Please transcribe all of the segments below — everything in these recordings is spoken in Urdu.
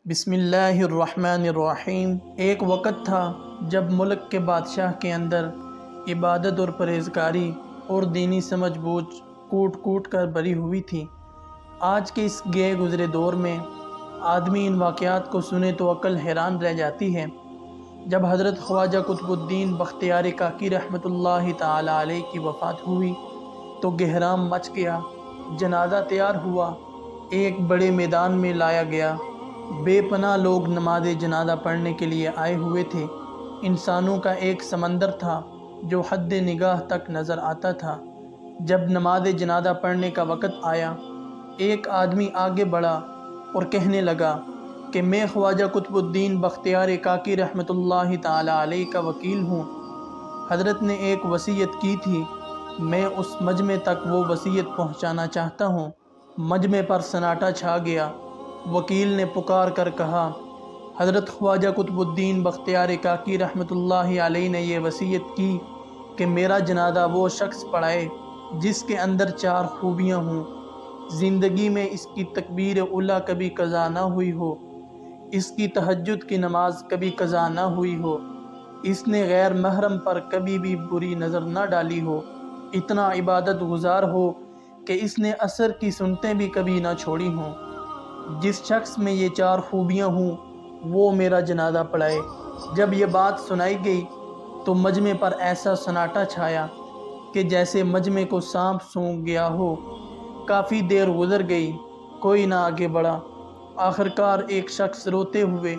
بسم اللہ الرحمن الرحیم۔ ایک وقت تھا جب ملک کے بادشاہ کے اندر عبادت اور پرہیزگاری اور دینی سمجھ بوجھ کوٹ کوٹ کر بھری ہوئی تھی۔ آج کے اس گئے گزرے دور میں آدمی ان واقعات کو سنے تو عقل حیران رہ جاتی ہے۔ جب حضرت خواجہ قطب الدین بختیار کاکی رحمۃ اللہ تعالی علیہ کی وفات ہوئی تو گہرام مچ گیا۔ جنازہ تیار ہوا، ایک بڑے میدان میں لایا گیا۔ بے پناہ لوگ نماز جنازہ پڑھنے کے لیے آئے ہوئے تھے۔ انسانوں کا ایک سمندر تھا جو حد نگاہ تک نظر آتا تھا۔ جب نماز جنازہ پڑھنے کا وقت آیا، ایک آدمی آگے بڑھا اور کہنے لگا کہ میں خواجہ قطب الدین بختیار کاکی رحمۃ اللہ تعالی علیہ کا وکیل ہوں۔ حضرت نے ایک وصیت کی تھی، میں اس مجمع تک وہ وصیت پہنچانا چاہتا ہوں۔ مجمع پر سناٹا چھا گیا۔ وکیل نے پکار کر کہا، حضرت خواجہ قطب الدین بختیار کاکی رحمۃ اللہ علیہ نے یہ وصیت کی کہ میرا جنازہ وہ شخص پڑھائے جس کے اندر 4 خوبیاں ہوں۔ زندگی میں اس کی تکبیر اولیٰ کبھی قضا نہ ہوئی ہو، اس کی تہجد کی نماز کبھی قضا نہ ہوئی ہو، اس نے غیر محرم پر کبھی بھی بری نظر نہ ڈالی ہو، اتنا عبادت گزار ہو کہ اس نے عصر کی سنتیں بھی کبھی نہ چھوڑی ہوں۔ جس شخص میں یہ 4 خوبیاں ہوں وہ میرا جنازہ پڑھائے۔ جب یہ بات سنائی گئی تو مجمع پر ایسا سناٹا چھایا کہ جیسے مجمع کو سانپ سونگھ گیا ہو۔ کافی دیر گزر گئی، کوئی نہ آگے بڑھا۔ آخرکار ایک شخص روتے ہوئے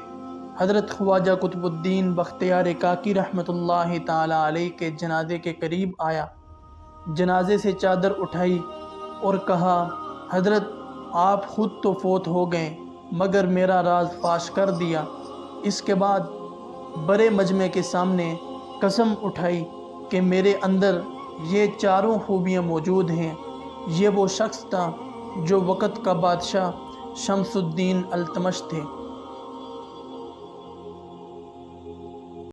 حضرت خواجہ قطب الدین بختیار کاکی رحمۃ اللہ تعالی علیہ کے جنازے کے قریب آیا، جنازے سے چادر اٹھائی اور کہا، حضرت آپ خود تو فوت ہو گئے مگر میرا راز فاش کر دیا۔ اس کے بعد بڑے مجمع کے سامنے قسم اٹھائی کہ میرے اندر یہ 4 خوبیاں موجود ہیں۔ یہ وہ شخص تھا جو وقت کا بادشاہ شمس الدین التمش تھے۔